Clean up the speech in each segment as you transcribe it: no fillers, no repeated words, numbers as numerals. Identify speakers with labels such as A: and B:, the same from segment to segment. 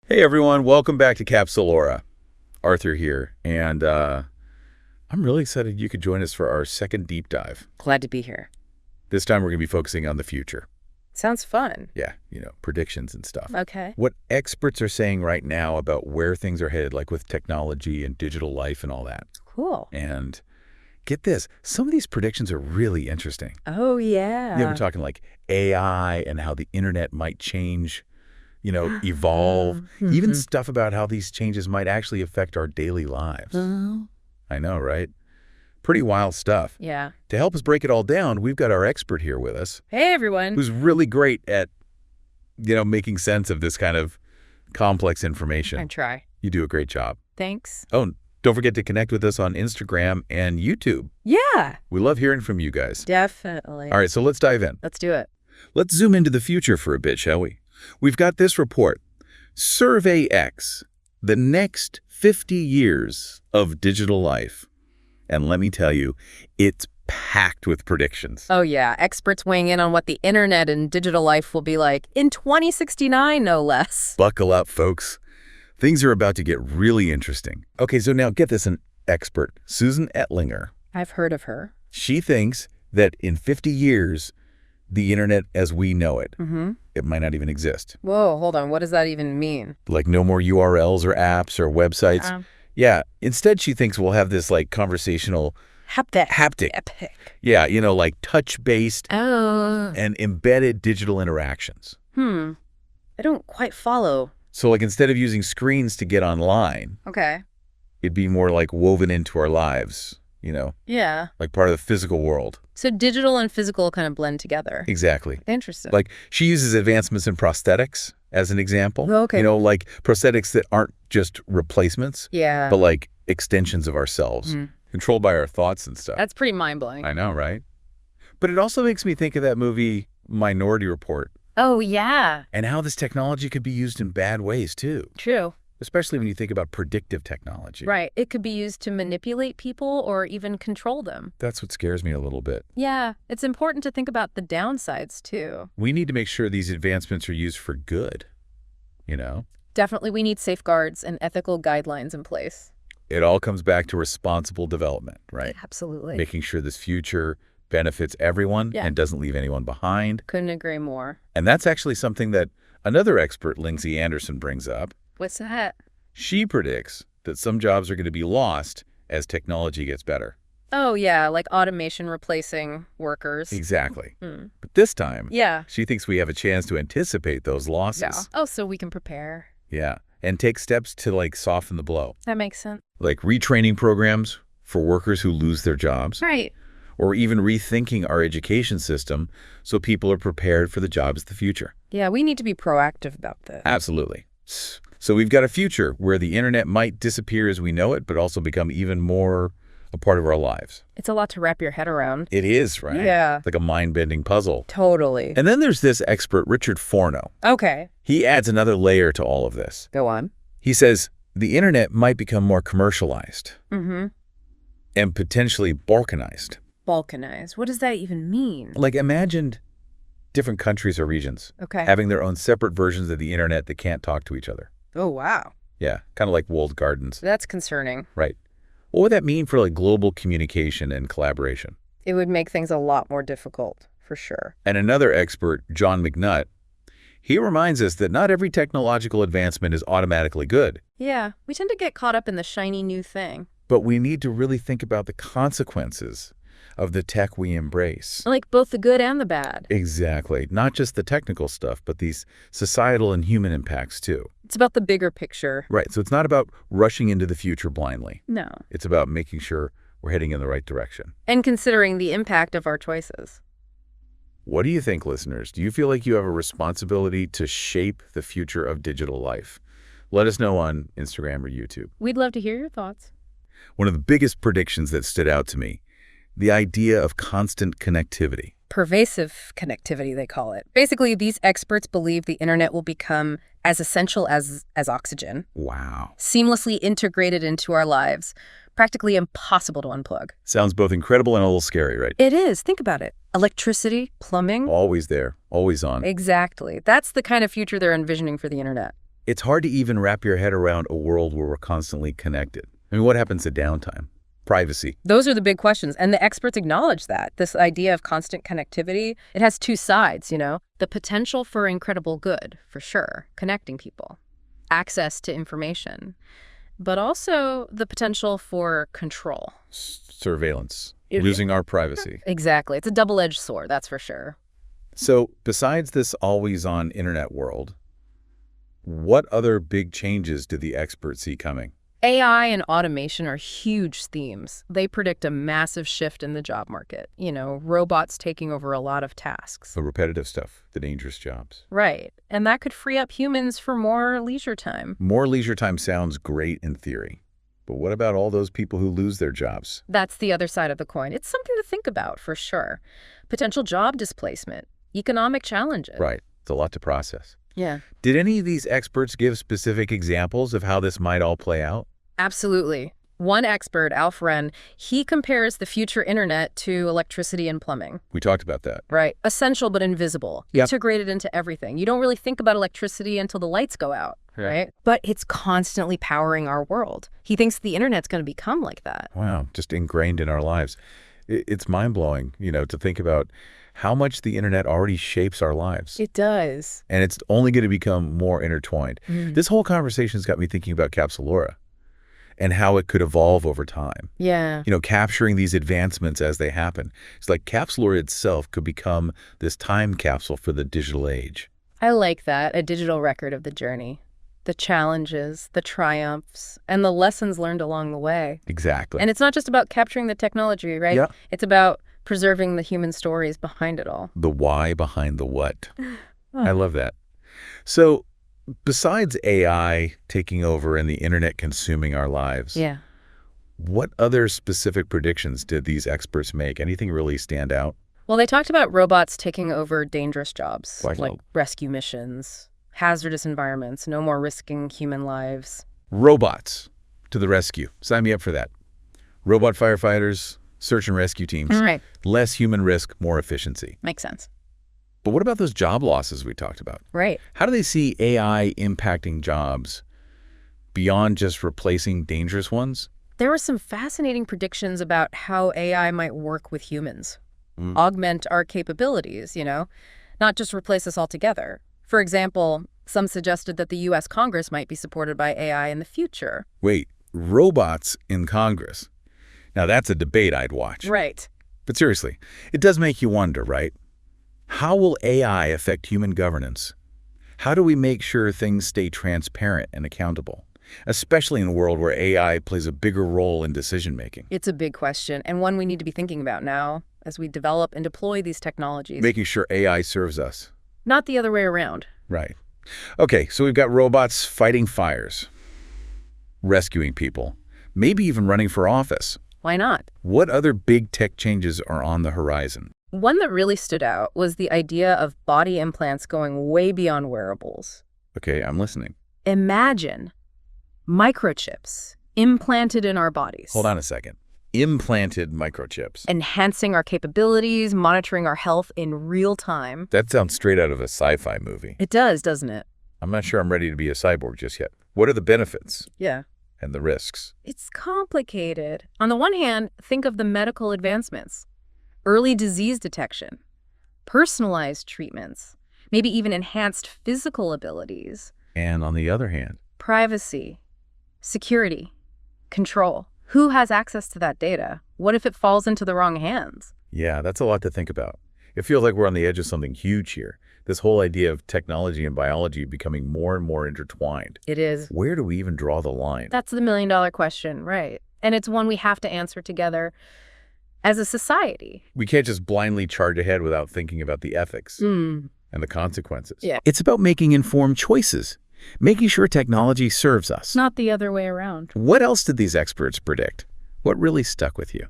A: Hey everyone, welcome back to Capsulora. Arthur here, and I'm really excited you could join us for our second deep dive.
B: Glad to be here.
A: This time we're going to be focusing on the future.
B: Sounds fun.
A: Yeah, predictions and stuff.
B: Okay.
A: What experts are saying right now about where things are headed, like with technology and digital life and all that.
B: Cool.
A: And get this, some of these predictions are really interesting.
B: Oh, yeah.
A: We're talking like AI and how the internet might change, evolve, even stuff about how these changes might actually affect our daily lives. I know, right? Pretty wild stuff.
B: Yeah.
A: To help us break it all down, we've got our expert here with us.
B: Hey, everyone.
A: Who's really great at, making sense of this kind of complex information.
B: I try.
A: You do a great job.
B: Thanks.
A: Oh, don't forget to connect with us on Instagram and YouTube.
B: Yeah.
A: We love hearing from you guys.
B: Definitely.
A: All right, so let's dive in.
B: Let's do it.
A: Let's zoom into the future for a bit, shall we? We've got this report. Survey X, the next 50 years of digital life. And let me tell you, it's packed with predictions.
B: Oh, yeah. Experts weighing in on what the internet and digital life will be like in 2069, no less.
A: Buckle up, folks. Things are about to get really interesting. Okay, so now get this, an expert, Susan Ettlinger.
B: I've heard of her.
A: She thinks that in 50 years, the internet as we know it, it might not even exist.
B: Whoa, hold on. What does that even mean?
A: Like no more URLs or apps or websites. Yeah, instead she thinks we'll have this like conversational haptic.
B: Epic.
A: Yeah, like touch-based
B: Oh.
A: and embedded digital interactions.
B: I don't quite follow.
A: So like instead of using screens to get online,
B: Okay.
A: it'd be more like woven into our lives,
B: Yeah.
A: like part of the physical world.
B: So digital and physical kind of blend together.
A: Exactly.
B: Interesting.
A: Like she uses advancements in prosthetics as an example.
B: Okay.
A: Like prosthetics that aren't just replacements,
B: Yeah.
A: but like extensions of ourselves, controlled by our thoughts and stuff.
B: That's pretty mind-blowing.
A: I know, right? But it also makes me think of that movie Minority Report
B: Oh, yeah.
A: and how this technology could be used in bad ways too,
B: True.
A: especially when you think about predictive technology.
B: Right. It could be used to manipulate people or even control them.
A: That's what scares me a little bit.
B: Yeah. It's important to think about the downsides, too.
A: We need to make sure these advancements are used for good,
B: Definitely, we need safeguards and ethical guidelines in place.
A: It all comes back to responsible development, right?
B: Absolutely.
A: Making sure this future benefits everyone and doesn't leave anyone behind.
B: Couldn't agree more.
A: And that's actually something that another expert, Lindsay Anderson, brings up.
B: What's that?
A: She predicts that some jobs are going to be lost as technology gets better.
B: Oh, yeah, like automation replacing workers.
A: Exactly. But this time,
B: Yeah.
A: she thinks we have a chance to anticipate those losses.
B: Yeah. Oh, so we can prepare.
A: Yeah. And take steps to like soften the blow.
B: That makes sense.
A: Like retraining programs for workers who lose their jobs.
B: Right.
A: Or even rethinking our education system so people are prepared for the jobs of the future.
B: Yeah, we need to be proactive about this.
A: Absolutely. So we've got a future where the internet might disappear as we know it, but also become even more a part of our lives.
B: It's a lot to wrap your head around.
A: It is, right?
B: Yeah.
A: Like a mind-bending puzzle.
B: Totally.
A: And then there's this expert, Richard Forno.
B: Okay.
A: He adds another layer to all of this.
B: Go on.
A: He says the internet might become more commercialized and potentially balkanized.
B: Balkanized. What does that even mean?
A: Like imagine different countries or regions
B: Okay.
A: having their own separate versions of the internet that can't talk to each other.
B: Oh, wow.
A: Yeah, kind of like walled gardens.
B: That's concerning.
A: Right. What would that mean for like global communication and collaboration?
B: It would make things a lot more difficult, for sure.
A: And another expert, John McNutt, he reminds us that not every technological advancement is automatically good.
B: Yeah, we tend to get caught up in the shiny new thing.
A: But we need to really think about the consequences of the tech we embrace.
B: Like both the good and the bad.
A: Exactly. Not just the technical stuff, but these societal and human impacts too.
B: It's about the bigger picture.
A: Right. So it's not about rushing into the future blindly.
B: No.
A: It's about making sure we're heading in the right direction.
B: And considering the impact of our choices.
A: What do you think, listeners? Do you feel like you have a responsibility to shape the future of digital life? Let us know on Instagram or YouTube.
B: We'd love to hear your thoughts.
A: One of the biggest predictions that stood out to me, the idea of constant connectivity.
B: Pervasive connectivity, they call it. Basically, these experts believe the internet will become as essential as oxygen.
A: Wow.
B: Seamlessly integrated into our lives. Practically impossible to unplug.
A: Sounds both incredible and a little scary, right?
B: It is. Think about it. Electricity, plumbing.
A: Always there, always on.
B: Exactly. That's the kind of future they're envisioning for the internet.
A: It's hard to even wrap your head around a world where we're constantly connected. I mean, what happens to downtime? Privacy.
B: Those are the big questions. And the experts acknowledge that. This idea of constant connectivity, it has two sides, The potential for incredible good, for sure, connecting people, access to information, but also the potential for control.
A: Surveillance. Losing our privacy.
B: Exactly. It's a double-edged sword, that's for sure.
A: So besides this always-on internet world, what other big changes do the experts see coming?
B: AI and automation are huge themes. They predict a massive shift in the job market. Robots taking over a lot of tasks.
A: The repetitive stuff, the dangerous jobs.
B: Right. And that could free up humans for more leisure time.
A: More leisure time sounds great in theory. But what about all those people who lose their jobs?
B: That's the other side of the coin. It's something to think about, for sure. Potential job displacement, economic challenges.
A: Right. It's a lot to process.
B: Yeah.
A: Did any of these experts give specific examples of how this might all play out?
B: Absolutely. One expert, Alf Wren, he compares the future internet to electricity and plumbing.
A: We talked about that.
B: Right. Essential but invisible.
A: Yep.
B: Integrated into everything. You don't really think about electricity until the lights go out, right? But it's constantly powering our world. He thinks the internet's going to become like that.
A: Wow, just ingrained in our lives. It's mind-blowing, to think about how much the internet already shapes our lives.
B: It does.
A: And it's only going to become more intertwined. This whole conversation's got me thinking about Capsulora and how it could evolve over time.
B: Yeah.
A: Capturing these advancements as they happen. It's like Capsulora itself could become this time capsule for the digital age.
B: I like that, a digital record of the journey. The challenges, the triumphs, and the lessons learned along the way.
A: Exactly.
B: And it's not just about capturing the technology, right?
A: Yeah.
B: It's about preserving the human stories behind it all.
A: The why behind the what. I love that. So besides AI taking over and the internet consuming our lives,
B: Yeah.
A: what other specific predictions did these experts make? Anything really stand out?
B: Well, they talked about robots taking over dangerous jobs,
A: Like
B: rescue missions, hazardous environments, no more risking human lives.
A: Robots to the rescue. Sign me up for that. Robot firefighters, search and rescue teams.
B: Right.
A: Less human risk, more efficiency.
B: Makes sense.
A: But what about those job losses we talked about?
B: Right.
A: How do they see AI impacting jobs beyond just replacing dangerous ones?
B: There were some fascinating predictions about how AI might work with humans, augment our capabilities, not just replace us altogether. For example, some suggested that the U.S. Congress might be supported by AI in the future.
A: Wait, robots in Congress? Now that's a debate I'd watch.
B: Right.
A: But seriously, it does make you wonder, right? How will AI affect human governance? How do we make sure things stay transparent and accountable, especially in a world where AI plays a bigger role in decision-making?
B: It's a big question, and one we need to be thinking about now as we develop and deploy these technologies.
A: Making sure AI serves us.
B: Not the other way around.
A: Right. Okay, so we've got robots fighting fires, rescuing people, maybe even running for office.
B: Why not?
A: What other big tech changes are on the horizon?
B: One that really stood out was the idea of body implants going way beyond wearables.
A: Okay, I'm listening.
B: Imagine microchips implanted in our bodies.
A: Hold on a second. Implanted microchips.
B: Enhancing our capabilities, monitoring our health in real time.
A: That sounds straight out of a sci-fi movie.
B: It does, doesn't it?
A: I'm not sure I'm ready to be a cyborg just yet. What are the benefits
B: Yeah.
A: and the risks?
B: It's complicated. On the one hand, think of the medical advancements. Early disease detection, personalized treatments, maybe even enhanced physical abilities.
A: And on the other hand,
B: Privacy, security, control. Who has access to that data? What if it falls into the wrong hands?
A: yeah, that's a lot to think about. It feels like we're on the edge of something huge here. This whole idea of technology and biology becoming more and more intertwined.
B: It is.
A: Where do we even draw the line?
B: That's the million-dollar question, right? And it's one we have to answer together as a society.
A: We can't just blindly charge ahead without thinking about the ethics and the consequences.
B: Yeah.
A: It's about making informed choices, making sure technology serves us.
B: Not the other way around.
A: What else did these experts predict? What really stuck with you?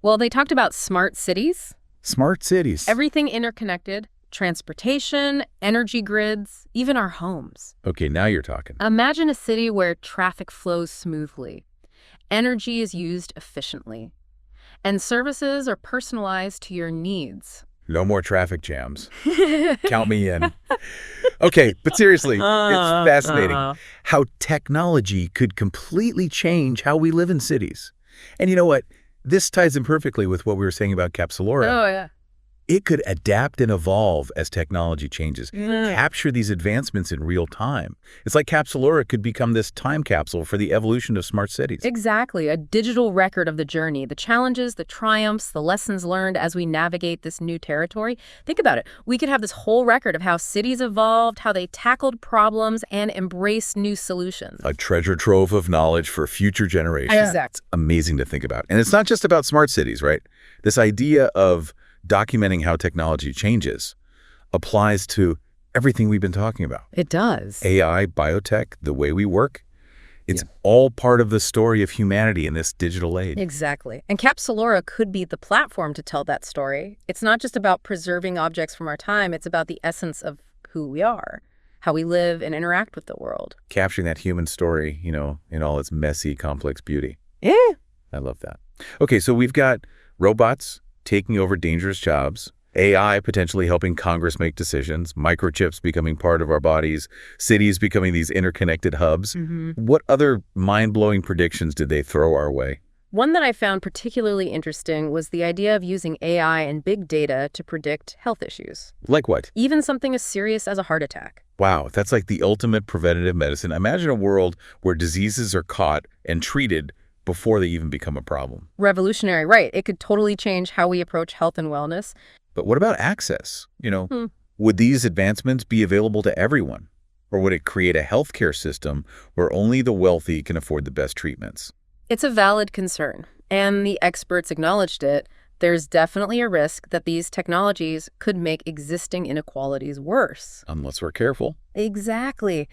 B: Well, they talked about smart cities,
A: Smart cities.
B: everything interconnected, transportation, energy grids, even our homes.
A: Okay, now you're talking.
B: Imagine a city where traffic flows smoothly, energy is used efficiently, and services are personalized to your needs.
A: No more traffic jams. Count me in. Okay, but seriously, it's fascinating how technology could completely change how we live in cities. And you know what? This ties in perfectly with what we were saying about Capsulora.
B: Oh, yeah.
A: It could adapt and evolve as technology changes,
B: Yeah.
A: capture these advancements in real time. It's like Capsulora could become this time capsule for the evolution of smart cities.
B: Exactly, a digital record of the journey, the challenges, the triumphs, the lessons learned as we navigate this new territory. Think about it. We could have this whole record of how cities evolved, how they tackled problems, and embraced new solutions.
A: A treasure trove of knowledge for future generations.
B: Exactly.
A: It's amazing to think about. And it's not just about smart cities, right? This idea of documenting how technology changes applies to everything we've been talking about.
B: It does.
A: AI, biotech, the way we work. It's all part of the story of humanity in this digital age.
B: Exactly. And Capsulora could be the platform to tell that story. It's not just about preserving objects from our time. It's about the essence of who we are, how we live and interact with the world.
A: Capturing that human story, in all its messy, complex beauty.
B: Yeah.
A: I love that. Okay, so we've got robots taking over dangerous jobs, AI potentially helping Congress make decisions, microchips becoming part of our bodies, cities becoming these interconnected hubs. What other mind-blowing predictions did they throw our way?
B: One that I found particularly interesting was the idea of using AI and big data to predict health issues,
A: Like what?
B: even something as serious as a heart attack.
A: Wow, that's like the ultimate preventative medicine. Imagine a world where diseases are caught and treated before they even become a problem.
B: Revolutionary, right? It could totally change how we approach health and wellness.
A: But what about access? Would these advancements be available to everyone? Or would it create a healthcare system where only the wealthy can afford the best treatments?
B: It's a valid concern, and the experts acknowledged it. There's definitely a risk that these technologies could make existing inequalities worse.
A: Unless we're careful.
B: Exactly.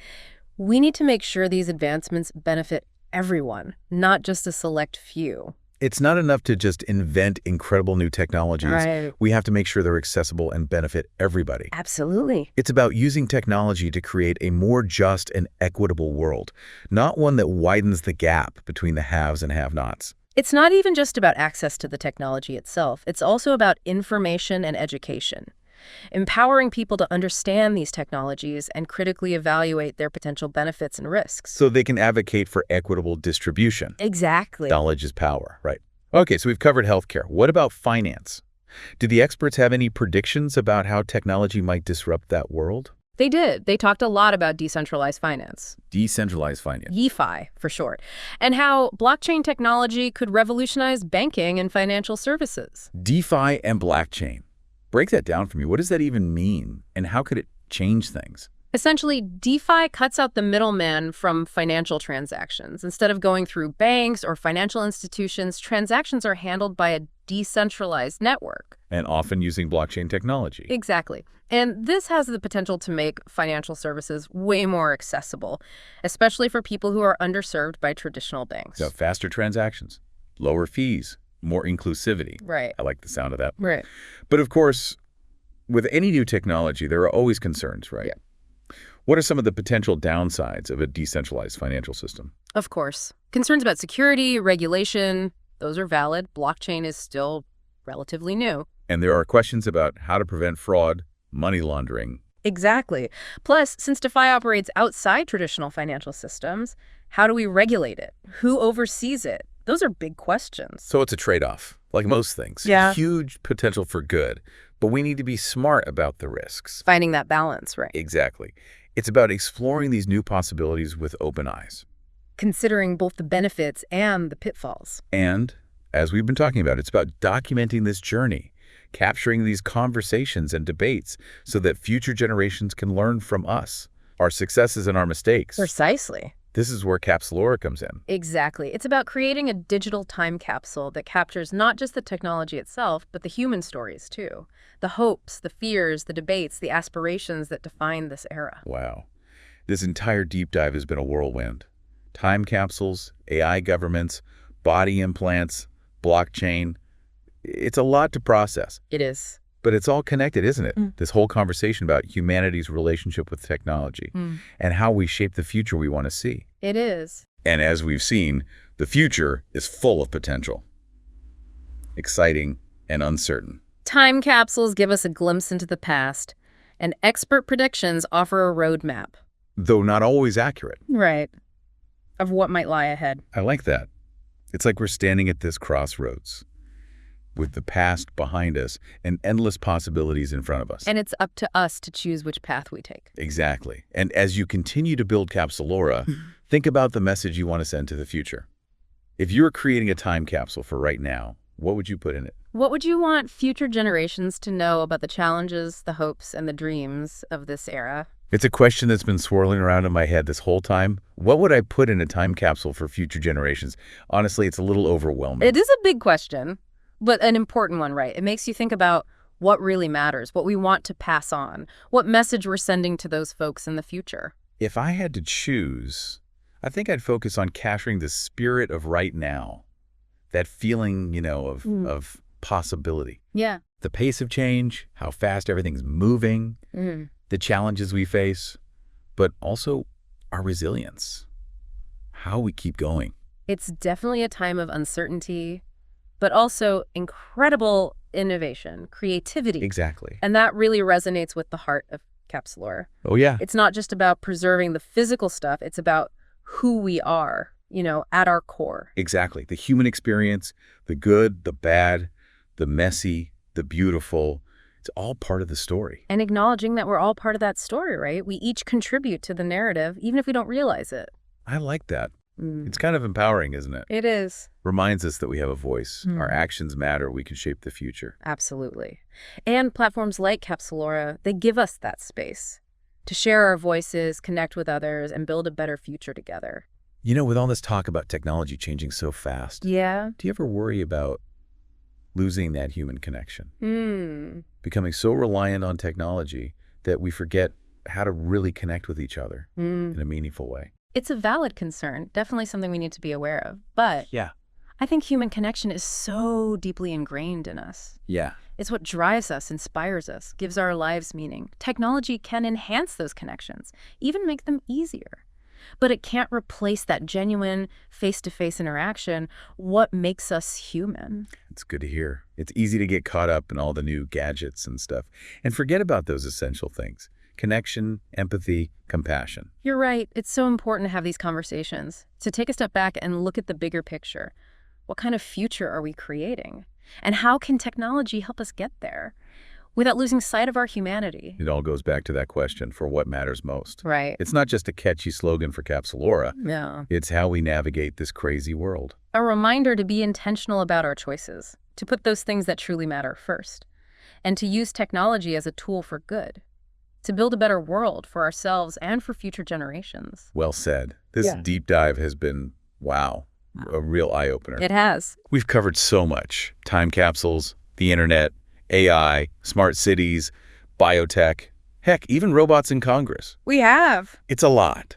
B: We need to make sure these advancements benefit everyone, not just a select few.
A: It's not enough to just invent incredible new technologies.
B: Right.
A: We have to make sure they're accessible and benefit everybody.
B: Absolutely.
A: It's about using technology to create a more just and equitable world, not one that widens the gap between the haves and have-nots.
B: It's not even just about access to the technology itself. It's also about information and education. Empowering people to understand these technologies and critically evaluate their potential benefits and risks.
A: So they can advocate for equitable distribution.
B: Exactly.
A: Knowledge is power, right? Okay, so we've covered healthcare. What about finance? Do the experts have any predictions about how technology might disrupt that world?
B: They did. They talked a lot about decentralized finance.
A: Decentralized finance.
B: DeFi, for short. And how blockchain technology could revolutionize banking and financial services.
A: DeFi and blockchain. Break that down for me. What does that even mean? And how could it change things?
B: Essentially, DeFi cuts out the middleman from financial transactions. Instead of going through banks or financial institutions, transactions are handled by a decentralized network.
A: And often using blockchain technology.
B: Exactly. And this has the potential to make financial services way more accessible, especially for people who are underserved by traditional banks.
A: So faster transactions, lower fees, more inclusivity.
B: Right.
A: I like the sound of that.
B: Right.
A: But of course, with any new technology, there are always concerns, right?
B: Yeah.
A: What are some of the potential downsides of a decentralized financial system?
B: Of course. Concerns about security, regulation, those are valid. Blockchain is still relatively new.
A: And there are questions about how to prevent fraud, money laundering.
B: Exactly. Plus, since DeFi operates outside traditional financial systems, how do we regulate it? Who oversees it? Those are big questions.
A: So it's a trade-off, like most things.
B: Yeah.
A: Huge potential for good, but we need to be smart about the risks.
B: Finding that balance, right?
A: Exactly. It's about exploring these new possibilities with open eyes.
B: Considering both the benefits and the pitfalls.
A: And, as we've been talking about, it's about documenting this journey, capturing these conversations and debates so that future generations can learn from us, our successes and our mistakes.
B: Precisely.
A: This is where Capsulora comes in.
B: Exactly. It's about creating a digital time capsule that captures not just the technology itself, but the human stories, too. The hopes, the fears, the debates, the aspirations that define this era.
A: Wow. This entire deep dive has been a whirlwind. Time capsules, AI governments, body implants, blockchain. It's a lot to process.
B: It is.
A: But it's all connected, isn't it? This whole conversation about humanity's relationship with technology and how we shape the future we want to see.
B: It is.
A: And as we've seen, the future is full of potential. Exciting and uncertain.
B: Time capsules give us a glimpse into the past, And expert predictions offer a roadmap.
A: Though not always accurate.
B: Right. Of what might lie ahead.
A: I like that. It's like we're standing at this crossroads with the past behind us and endless possibilities in front of us.
B: And it's up to us to choose which path we take.
A: Exactly. And as you continue to build Capsulora, think about the message you want to send to the future. If you were creating a time capsule for right now, what would you put in it?
B: What would you want future generations to know about the challenges, the hopes, and the dreams of this era?
A: It's a question that's been swirling around in my head this whole time. What would I put in a time capsule for future generations? Honestly, it's a little overwhelming.
B: It is a big question, but an important one, right? It makes you think about what really matters, what we want to pass on, what message we're sending to those folks in the future.
A: If I had to choose, I think I'd focus on capturing the spirit of right now. That feeling, of possibility.
B: Yeah.
A: The pace of change, how fast everything's moving, the challenges we face, but also our resilience, how we keep going.
B: It's definitely a time of uncertainty, but also incredible innovation, creativity.
A: Exactly.
B: And that really resonates with the heart of Capsulora.
A: Oh, yeah.
B: It's not just about preserving the physical stuff, it's about who we are, at our core.
A: Exactly. The human experience, the good, the bad, the messy, the beautiful, it's all part of the story.
B: And acknowledging that we're all part of that story, right? We each contribute to the narrative, even if we don't realize it.
A: I like that. It's kind of empowering, isn't it?
B: It is.
A: Reminds us that we have a voice. Our actions matter. We can shape the future.
B: Absolutely. And platforms like Capsulora, they give us that space to share our voices, connect with others, and build a better future together.
A: With all this talk about technology changing so fast,
B: Yeah.
A: do you ever worry about losing that human connection? Becoming so reliant on technology that we forget how to really connect with each other in a meaningful way.
B: It's a valid concern, definitely something we need to be aware of. But
A: Yeah.
B: I think human connection is so deeply ingrained in us.
A: Yeah.
B: It's what drives us, inspires us, gives our lives meaning. Technology can enhance those connections, even make them easier. But it can't replace that genuine face-to-face interaction, what makes us human.
A: It's good to hear. It's easy to get caught up in all the new gadgets and stuff and forget about those essential things. Connection, empathy, compassion.
B: You're right. It's so important to have these conversations, to take a step back and look at the bigger picture. What kind of future are we creating? And how can technology help us get there without losing sight of our humanity?
A: It all goes back to that question for what matters most.
B: Right.
A: It's not just a catchy slogan for Capsulora.
B: Yeah.
A: It's how we navigate this crazy world.
B: A reminder to be intentional about our choices, to put those things that truly matter first, and to use technology as a tool for good, to build a better world for ourselves and for future generations.
A: Well said. This deep dive has been, wow, a real eye-opener.
B: It has.
A: We've covered so much. Time capsules, the internet, AI, smart cities, biotech, heck, even robots in Congress.
B: We have.
A: It's a lot,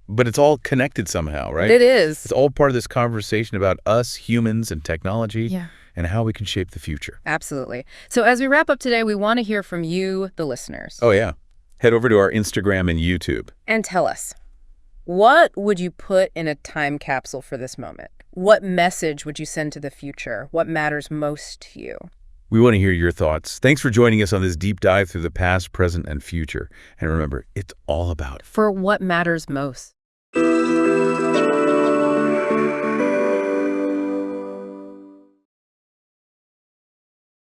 A: but it's all connected somehow, right?
B: It is.
A: It's all part of this conversation about us, humans, and technology,
B: Yeah.
A: and how we can shape the future.
B: Absolutely. So as we wrap up today, we want to hear from you, the listeners.
A: Oh, yeah. Head over to our Instagram and YouTube.
B: And tell us, what would you put in a time capsule for this moment? What message would you send to the future? What matters most to you?
A: We want to hear your thoughts. Thanks for joining us on this deep dive through the past, present, and future. And remember, it's all about
B: For what matters most.